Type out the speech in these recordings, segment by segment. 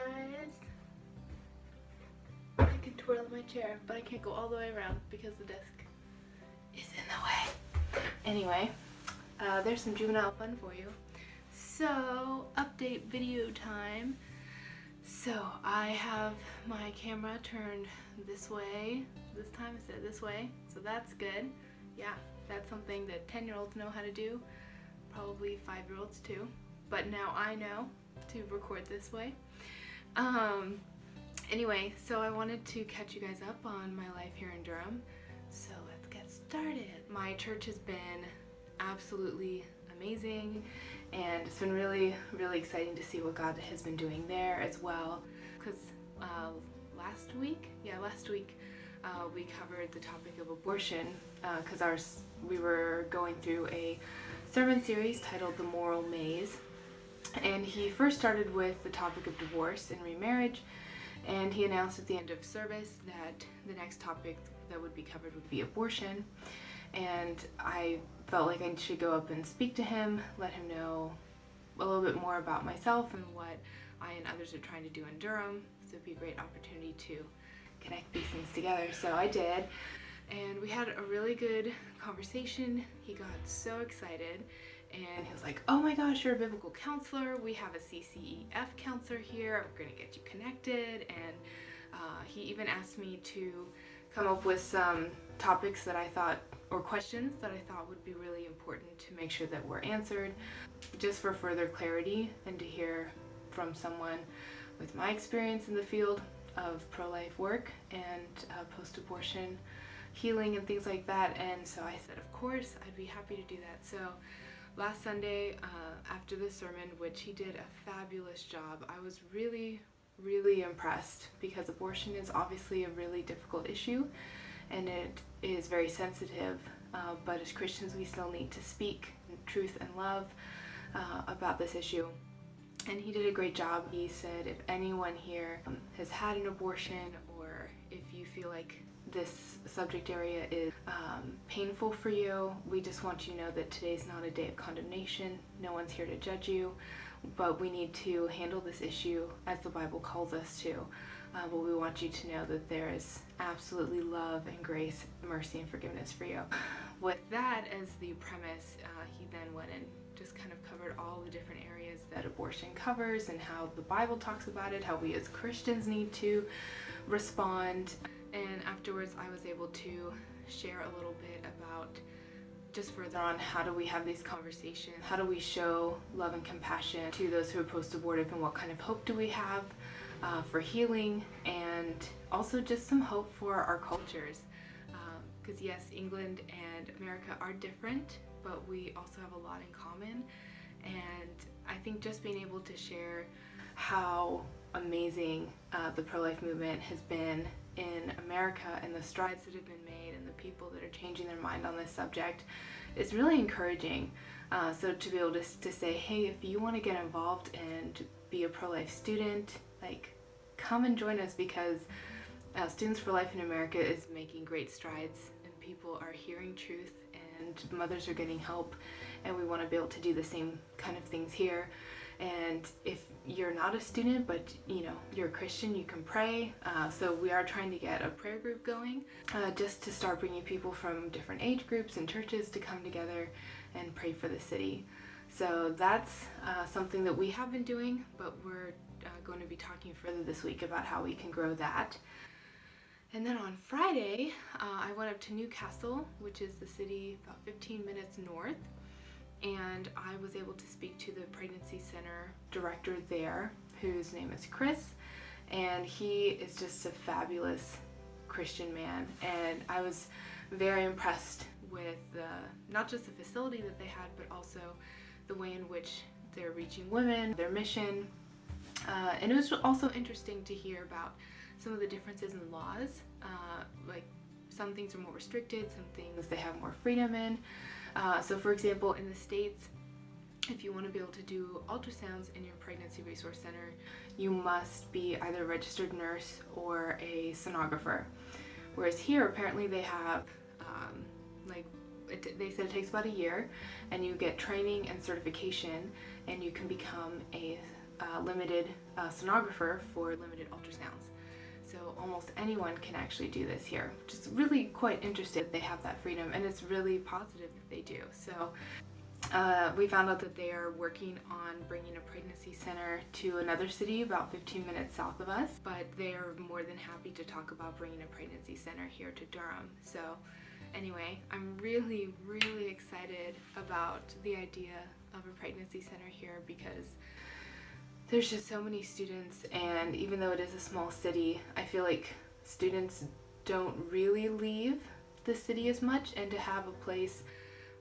guys. I can twirl in my chair, but I can't go all the way around because the desk is in the way. Anyway, there's some juvenile fun for you. So, update video time. So, I have my camera turned this way. This time I said this way, so that's good. Yeah, that's something that 10-year-olds know how to do. Probably 5-year-olds too. But now I know to record this way. Anyway, so I wanted to catch you guys up on my life here in Durham. So let's get started. My church has been absolutely amazing, and it's been really exciting to see what God has been doing there as well. Because last week we covered the topic of abortion because we were going through a sermon series titled The Moral Maze, and he first started with the topic of divorce and remarriage, and he announced at the end of service that the next topic that would be covered would be abortion. And I felt like I should go up and speak to him, let him know a little bit more about myself and what I and others are trying to do in Durham. So it'd be a great opportunity to connect these things together. So I did, and we had a really good conversation. He got so excited, and he was like, oh my gosh, you're a biblical counselor. We have a CCEF counselor here. We're gonna get you connected. And he even asked me to come up with some topics that I thought, or questions that I thought would be really important to make sure that were answered, just for further clarity and to hear from someone with my experience in the field of pro-life work and post-abortion healing and things like that. And so I said, of course, I'd be happy to do that. So last Sunday, after the sermon, which he did a fabulous job, I was really impressed, because abortion is obviously a really difficult issue and it is very sensitive, but as Christians we still need to speak truth and love about this issue. And he did a great job. He said, if anyone here has had an abortion, or if you feel like this subject area is painful for you, we just want you to know that today's not a day of condemnation. No one's here to judge you, but we need to handle this issue as the Bible calls us to. But we want you to know that there is absolutely love and grace, mercy, and forgiveness for you. With that as the premise, he then went and just kind of covered all the different areas that abortion covers and how the Bible talks about it, how we as Christians need to respond. And afterwards I was able to share a little bit about just further on how do we have these conversations, how do we show love and compassion to those who are post-abortive, and what kind of hope do we have for healing, and also just some hope for our cultures. Because yes, England and America are different, but we also have a lot in common. And I think just being able to share how amazing the pro-life movement has been in America, and the strides that have been made, and the people that are changing their mind on this subject is really encouraging. So to be able to say, hey, if you want to get involved and be a pro-life student, like, come and join us, because Students for Life in America is making great strides, and people are hearing truth, and mothers are getting help, and we want to be able to do the same kind of things here. And if you're not a student, but you're a Christian, you can pray. So we are trying to get a prayer group going, just to start bringing people from different age groups and churches to come together and pray for the city. So that's something that we have been doing, but we're going to be talking further this week about how we can grow that. And then on Friday, I went up to Newcastle, which is the city about 15 minutes north, and I was able to speak to the pregnancy center director there, whose name is Chris, and he is just a fabulous Christian man. And I was very impressed with not just the facility that they had, but also the way in which they're reaching women, their mission. And it was also interesting to hear about some of the differences in laws. Like, some things are more restricted, some things they have more freedom in. So for example, in the States, if you want to be able to do ultrasounds in your pregnancy resource center, you must be either a registered nurse or a sonographer. Whereas here, apparently they have, they said it takes about a year, and you get training and certification, and you can become a limited sonographer for limited ultrasounds. So almost anyone can actually do this here, which is really quite interesting that they have that freedom, and it's really positive that they do. So we found out that they are working on bringing a pregnancy center to another city about 15 minutes south of us, but they are more than happy to talk about bringing a pregnancy center here to Durham. So anyway, I'm really, really excited about the idea of a pregnancy center here because there's just so many students, and even though it is a small city, I feel like students don't really leave the city as much, and to have a place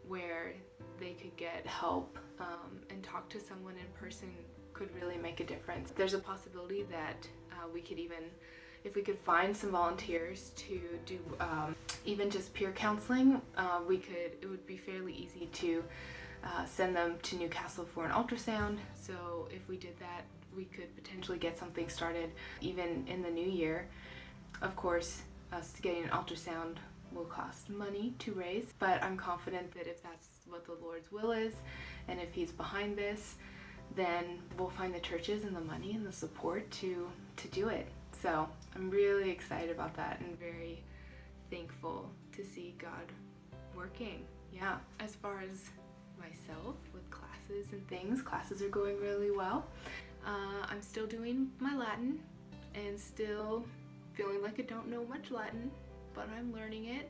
where they could get help and talk to someone in person could really make a difference. There's a possibility that we could even, if we could find some volunteers to do even just peer counseling, it would be fairly easy to send them to Newcastle for an ultrasound. So if we did that, we could potentially get something started even in the new year. Of course, us getting an ultrasound will cost money to raise, but I'm confident that if that's what the Lord's will is, and if He's behind this, then we'll find the churches and the money and the support to do it. So I'm really excited about that and very thankful to see God working. Yeah, as far as myself with classes and things, classes are going really well. I'm still doing my Latin and still feeling like I don't know much Latin, but I'm learning it.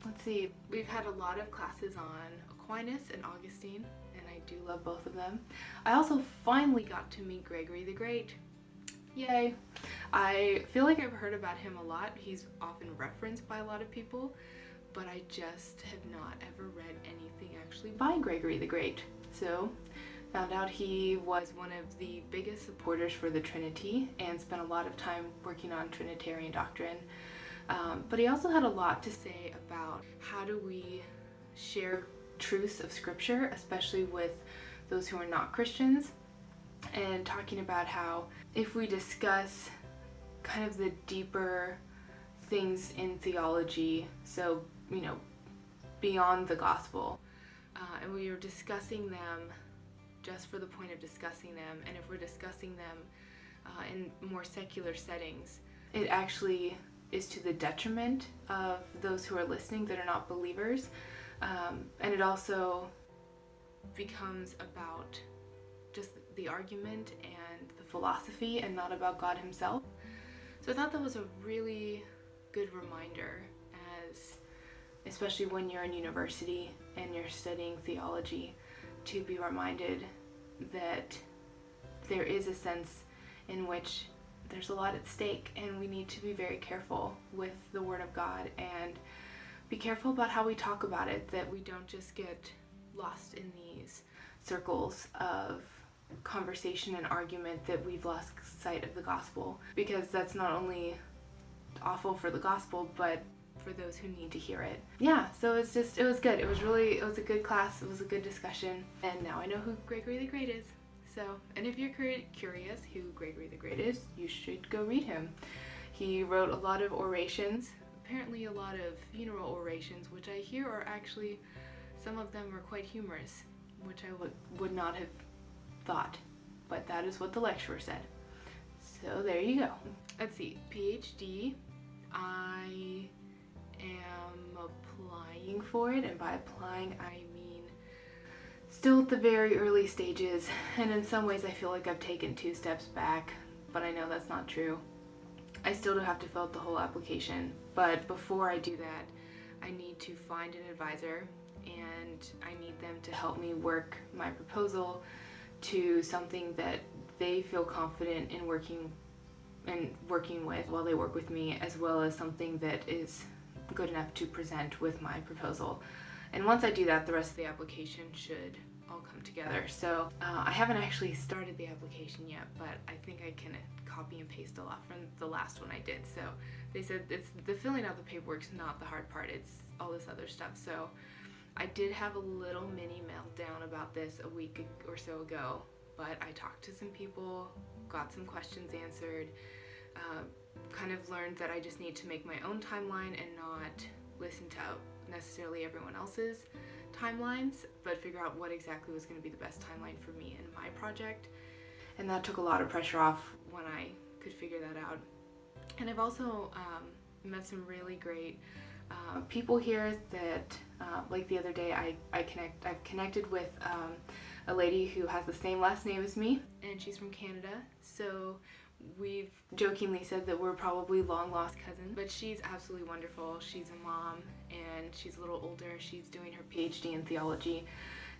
Let's see, we've had a lot of classes on Aquinas and Augustine, and I do love both of them. I also finally got to meet Gregory the Great. Yay! I feel like I've heard about him a lot. He's often referenced by a lot of people, but I just have not ever read anything actually by Gregory the Great. So, found out he was one of the biggest supporters for the Trinity and spent a lot of time working on Trinitarian doctrine. But he also had a lot to say about how do we share truths of Scripture, especially with those who are not Christians, and talking about how if we discuss kind of the deeper things in theology, so, you know, beyond the gospel, and we are discussing them just for the point of discussing them, and if we're discussing them in more secular settings, it actually is to the detriment of those who are listening that are not believers, and it also becomes about just the argument and the philosophy and not about God Himself. So I thought that was a really good reminder, especially when you're in university and you're studying theology, to be reminded that there is a sense in which there's a lot at stake, and we need to be very careful with the Word of God and be careful about how we talk about it, that we don't just get lost in these circles of conversation and argument that we've lost sight of the gospel, because that's not only awful for the gospel, but for those who need to hear it. Yeah, so it was good. It was a good class. It was a good discussion. And now I know who Gregory the Great is. So, and if you're curious who Gregory the Great is, you should go read him. He wrote a lot of orations, apparently a lot of funeral orations, which I hear are actually, some of them are quite humorous, which I would not have thought, but that is what the lecturer said. So there you go. Let's see, PhD, I am applying for it, and by applying I mean still at the very early stages, and in some ways I feel like I've taken 2 steps back, but I know that's not true. I still do have to fill out the whole application, but before I do that, I need to find an advisor, and I need them to help me work my proposal to something that they feel confident in working with while they work with me, as well as something that is good enough to present with my proposal. And once I do that, the rest of the application should all come together. So I haven't actually started the application yet, but I think I can copy and paste a lot from the last one I did. So they said it's the filling out the paperwork's not the hard part, it's all this other stuff. So I did have a little mini meltdown about this a week or so ago, but I talked to some people, got some questions answered, kind of learned that I just need to make my own timeline and not listen to necessarily everyone else's timelines, but figure out what exactly was going to be the best timeline for me and my project. and that took a lot of pressure off when I could figure that out. And I've also met some really great people here that, like the other day, I've connected with a lady who has the same last name as me, and she's from Canada. So we've jokingly said that we're probably long lost cousins, but she's absolutely wonderful. She's a mom, and she's a little older. She's doing her PhD in theology,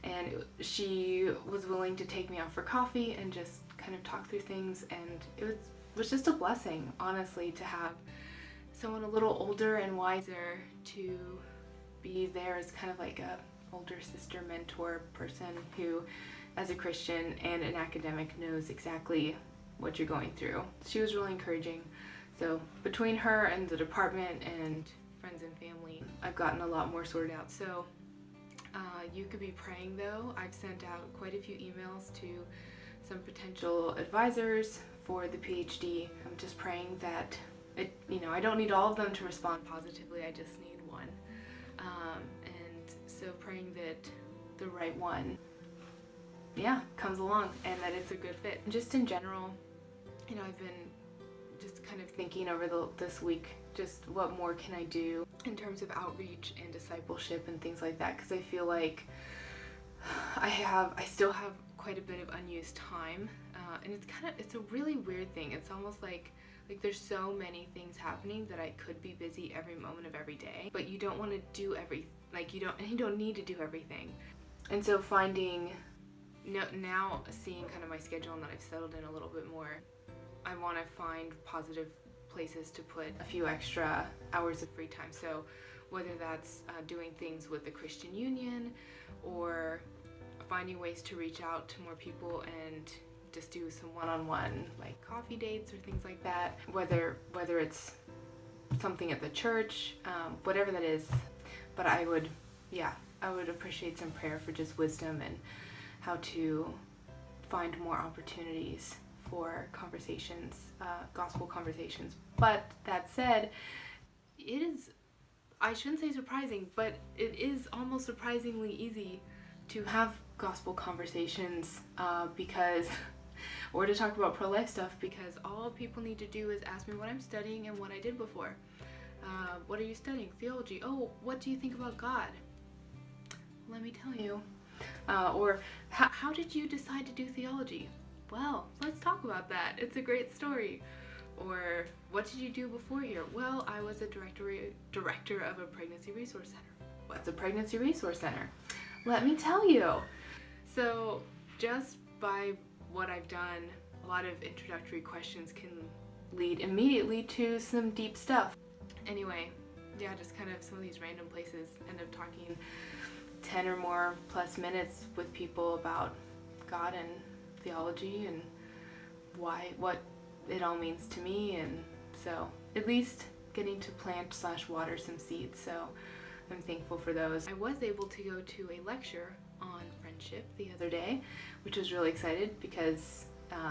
and she was willing to take me out for coffee and just kind of talk through things, and it was just a blessing, honestly, to have someone a little older and wiser to be there as kind of like a older sister mentor person who, as a Christian and an academic, knows exactly what you're going through. She was really encouraging. So between her and the department and friends and family, I've gotten a lot more sorted out. So you could be praying though. I've sent out quite a few emails to some potential advisors for the PhD. I'm just praying that I don't need all of them to respond positively. I just need one. And so praying that the right one, comes along and that it's a good fit. Just in general, I've been just kind of thinking over this week, just what more can I do in terms of outreach and discipleship and things like that, because I feel like I still have quite a bit of unused time, and it's a really weird thing. It's almost like there's so many things happening that I could be busy every moment of every day, but you don't want to do you don't need to do everything. And so now seeing kind of my schedule and that I've settled in a little bit more, I want to find positive places to put a few extra hours of free time. So whether that's doing things with the Christian Union, or finding ways to reach out to more people and just do some one-on-one like coffee dates or things like that, whether it's something at the church, whatever that is. But I would appreciate some prayer for just wisdom and how to find more opportunities for conversations, gospel conversations. But that said, it is, I shouldn't say surprising, but it is almost surprisingly easy to have gospel conversations or to talk about pro-life stuff, because all people need to do is ask me what I'm studying and what I did before. What are you studying? Theology. Oh, what do you think about God? Let me tell you. Or how did you decide to do theology? Well, let's talk about that. It's a great story. Or what did you do before here? Well, I was a director of a pregnancy resource center. What's a pregnancy resource center? Let me tell you. So just by what I've done, a lot of introductory questions can lead immediately to some deep stuff. Anyway, just kind of some of these random places, end up talking 10 or more plus minutes with people about God and theology and what it all means to me, and so at least getting to plant/water some seeds. So I'm thankful for those. I was able to go to a lecture on friendship the other day, which was really excited because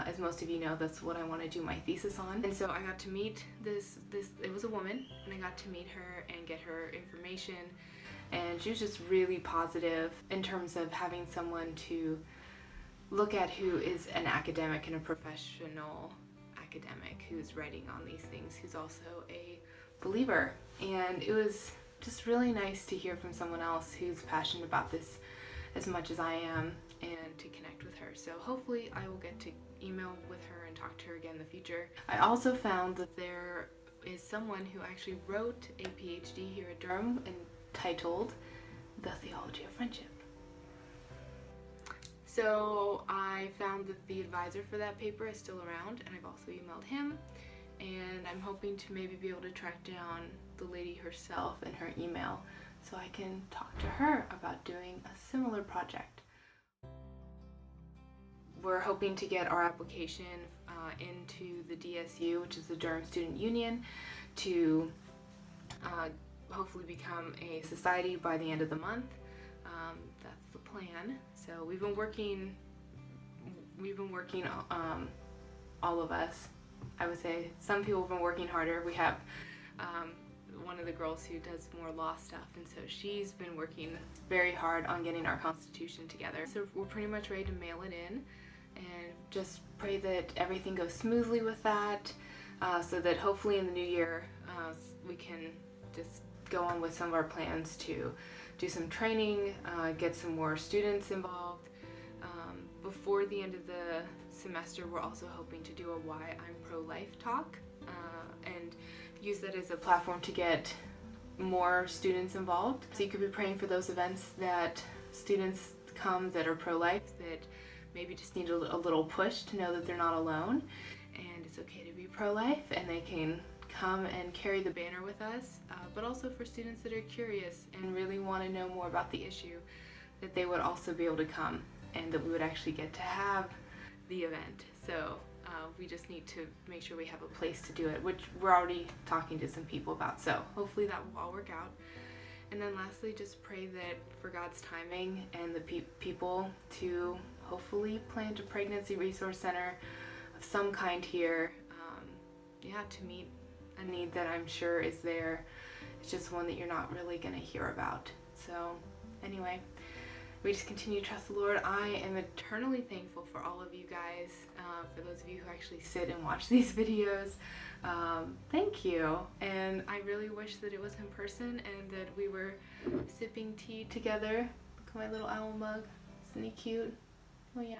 as most of you know, that's what I want to do my thesis on. And so I got to meet it was a woman, and I got to meet her and get her information, and she was just really positive in terms of having someone to look at who is an academic and a professional academic who's writing on these things, who's also a believer. And it was just really nice to hear from someone else who's passionate about this as much as I am, and to connect with her. So hopefully I will get to email with her and talk to her again in the future. I also found that there is someone who actually wrote a PhD here at Durham entitled The Theology of Friendship. So I found that the advisor for that paper is still around, and I've also emailed him, and I'm hoping to maybe be able to track down the lady herself and her email so I can talk to her about doing a similar project. We're hoping to get our application into the DSU, which is the Durham Student Union, to hopefully become a society by the end of the month. That's the plan. So we've been working, all of us. I would say some people have been working harder. We have one of the girls who does more law stuff, and so she's been working very hard on getting our constitution together. So we're pretty much ready to mail it in and just pray that everything goes smoothly with that, so that hopefully in the new year we can just go on with some of our plans to do some training, get some more students involved. Before the end of the semester, we're also hoping to do a Why I'm Pro-Life talk, and use that as a platform to get more students involved. So you could be praying for those events that students come that are pro-life, that maybe just need a little push to know that they're not alone, and it's okay to be pro-life, and they can come and carry the banner with us, but also for students that are curious and really want to know more about the issue, that they would also be able to come, and that we would actually get to have the event. So we just need to make sure we have a place to do it, which we're already talking to some people about, so hopefully that will all work out. And then lastly, just pray that for God's timing and the people to hopefully plant a pregnancy resource center of some kind here, to meet a need that I'm sure is there. It's just one that you're not really going to hear about. So anyway, we just continue to trust the Lord. I am eternally thankful for all of you guys, for those of you who actually sit and watch these videos. Thank you. And I really wish that it was in person and that we were sipping tea together. Look at my little owl mug. Isn't he cute? Oh yeah.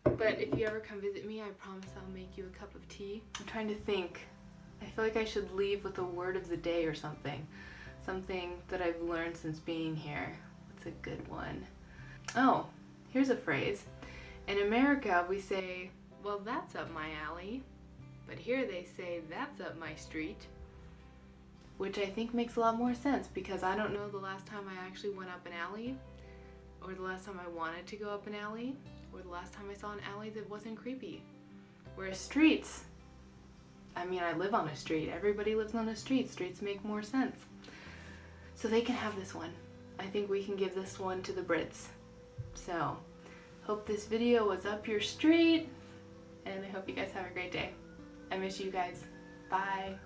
But if you ever come visit me, I promise I'll make you a cup of tea. I'm trying to think. I feel like I should leave with a word of the day or something. Something that I've learned since being here. What's a good one? Oh, here's a phrase. In America, we say, well, that's up my alley. But here they say, that's up my street. Which I think makes a lot more sense, because I don't know the last time I actually went up an alley, or the last time I wanted to go up an alley, or the last time I saw an alley that wasn't creepy. Whereas streets, I mean, I live on a street. Everybody lives on a street. Streets make more sense. So they can have this one. I think we can give this one to the Brits. So, hope this video was up your street, and I hope you guys have a great day. I miss you guys. Bye.